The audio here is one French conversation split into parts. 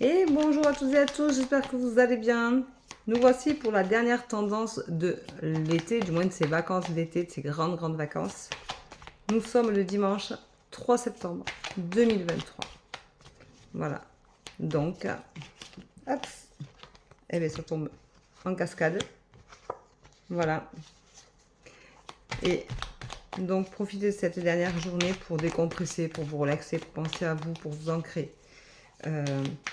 Et bonjour à toutes et à tous, j'espère que vous allez bien. Nous voici pour la dernière tendance de l'été, du moins de ces vacances d'été, de ces grandes vacances. Nous sommes le dimanche 3 septembre 2023. Voilà. Donc, hop, eh bien, ça tombe en cascade. Voilà. Et donc, profitez de cette dernière journée pour décompresser, pour vous relaxer, pour penser à vous, pour vous ancrer.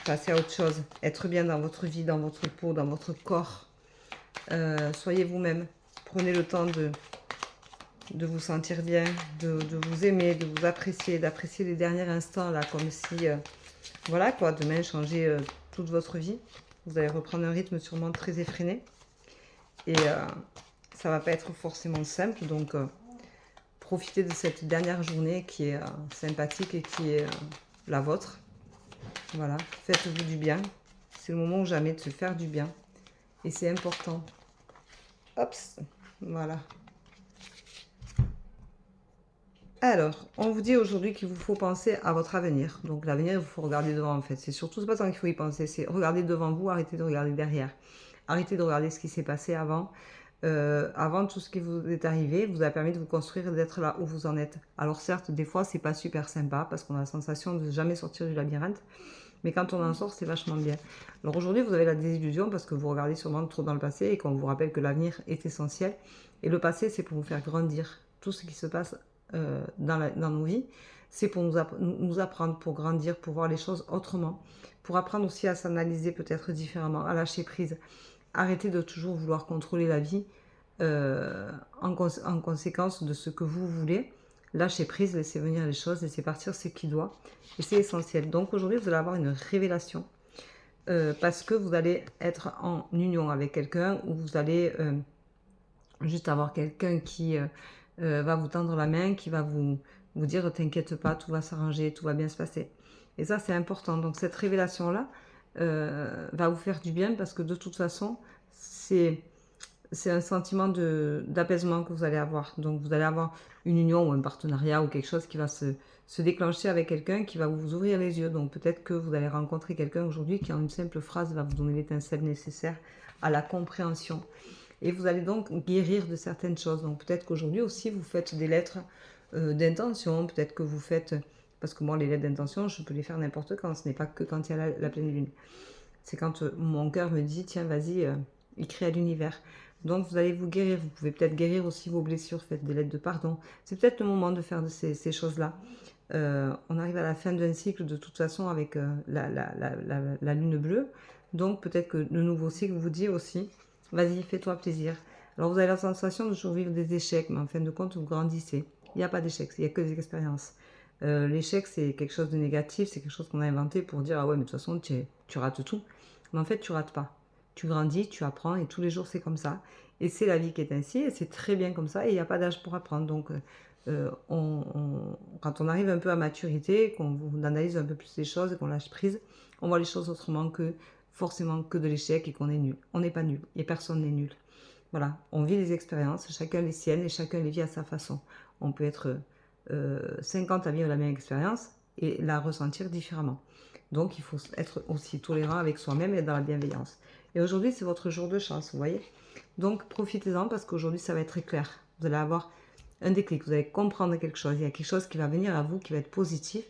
Passer à autre chose, être bien dans votre vie, dans votre peau, dans votre corps. Soyez vous-même. Prenez le temps de vous sentir bien, de vous aimer, de vous apprécier, d'apprécier les derniers instants là, comme si, voilà quoi, demain changer toute votre vie. Vous allez reprendre un rythme sûrement très effréné. Et ça va pas être forcément simple, donc profitez de cette dernière journée qui est sympathique et qui est la vôtre. Voilà, faites-vous du bien. C'est le moment ou jamais de se faire du bien. Et c'est important. Hop, voilà. Alors, on vous dit aujourd'hui qu'il vous faut penser à votre avenir. Donc l'avenir, il vous faut regarder devant en fait. C'est surtout pas tant qu'il faut y penser, c'est regarder devant vous, arrêtez de regarder derrière. Arrêtez de regarder ce qui s'est passé avant. Avant tout ce qui vous est arrivé, vous a permis de vous construire et d'être là où vous en êtes. Alors certes, des fois, c'est pas super sympa parce qu'on a la sensation de jamais sortir du labyrinthe. Mais quand on en sort, c'est vachement bien. Alors aujourd'hui, vous avez la désillusion parce que vous regardez sûrement trop dans le passé et qu'on vous rappelle que l'avenir est essentiel. Et le passé, c'est pour vous faire grandir. Tout ce qui se passe dans nos vies, c'est pour nous apprendre, pour grandir, pour voir les choses autrement, pour apprendre aussi à s'analyser peut-être différemment, à lâcher prise. Arrêtez de toujours vouloir contrôler la vie en conséquence de ce que vous voulez. Lâchez prise, laissez venir les choses, laissez partir ce qui doit. Et c'est essentiel. Donc aujourd'hui, vous allez avoir une révélation parce que vous allez être en union avec quelqu'un ou vous allez juste avoir quelqu'un qui va vous tendre la main, qui va vous dire t'inquiète pas, tout va s'arranger, tout va bien se passer. Et ça, c'est important. Donc cette révélation-là va vous faire du bien parce que de toute façon, c'est un sentiment d'apaisement que vous allez avoir. Donc vous allez avoir une union ou un partenariat ou quelque chose qui va se déclencher avec quelqu'un qui va vous ouvrir les yeux. Donc peut-être que vous allez rencontrer quelqu'un aujourd'hui qui en une simple phrase va vous donner l'étincelle nécessaire à la compréhension. Et vous allez donc guérir de certaines choses. Donc peut-être qu'aujourd'hui aussi vous faites des lettres d'intention, peut-être que vous faites... Parce que moi les lettres d'intention, je peux les faire n'importe quand, ce n'est pas que quand il y a la pleine lune. C'est quand mon cœur me dit, tiens vas-y, écris à l'univers. Donc vous allez vous guérir, vous pouvez peut-être guérir aussi vos blessures, faites des lettres de pardon. C'est peut-être le moment de faire de ces choses-là. On arrive à la fin d'un cycle de toute façon avec la lune bleue. Donc peut-être que le nouveau cycle vous dit aussi, vas-y, fais-toi plaisir. Alors vous avez la sensation de toujours vivre des échecs, mais en fin de compte, vous grandissez. Il n'y a pas d'échecs, il n'y a que des expériences. L'échec, c'est quelque chose de négatif, c'est quelque chose qu'on a inventé pour dire, ah ouais, mais de toute façon, tu rates tout. Mais en fait, tu rates pas. Tu grandis, tu apprends, et tous les jours, c'est comme ça. Et c'est la vie qui est ainsi, et c'est très bien comme ça, et il n'y a pas d'âge pour apprendre. Donc, quand on arrive un peu à maturité, qu'on analyse un peu plus les choses, et qu'on lâche prise, on voit les choses autrement que forcément que de l'échec et qu'on est nul. On n'est pas nul, et personne n'est nul. Voilà, on vit les expériences, chacun les siennes, et chacun les vit à sa façon. On peut être 50 à vivre la même expérience et la ressentir différemment. Donc il faut être aussi tolérant avec soi-même et dans la bienveillance. Et aujourd'hui, c'est votre jour de chance, vous voyez. Donc profitez-en parce qu'aujourd'hui, ça va être très clair. Vous allez avoir un déclic, vous allez comprendre quelque chose. Il y a quelque chose qui va venir à vous, qui va être positif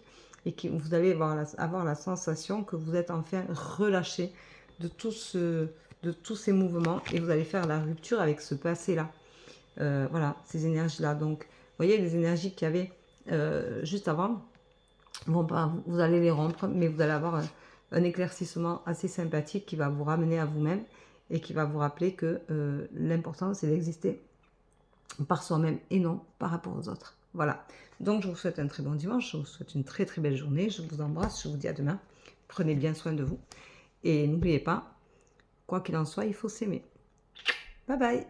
et qui, vous allez avoir la sensation que vous êtes enfin relâché de tous ces mouvements et vous allez faire la rupture avec ce passé-là. Voilà, ces énergies-là. Donc, vous voyez, les énergies qu'il y avait juste avant, bon, pas, vous allez les rompre, mais vous allez avoir un éclaircissement assez sympathique qui va vous ramener à vous-même et qui va vous rappeler que l'important, c'est d'exister par soi-même et non par rapport aux autres. Voilà. Donc, je vous souhaite un très bon dimanche. Je vous souhaite une très très belle journée. Je vous embrasse. Je vous dis à demain. Prenez bien soin de vous. Et n'oubliez pas, quoi qu'il en soit, il faut s'aimer. Bye bye.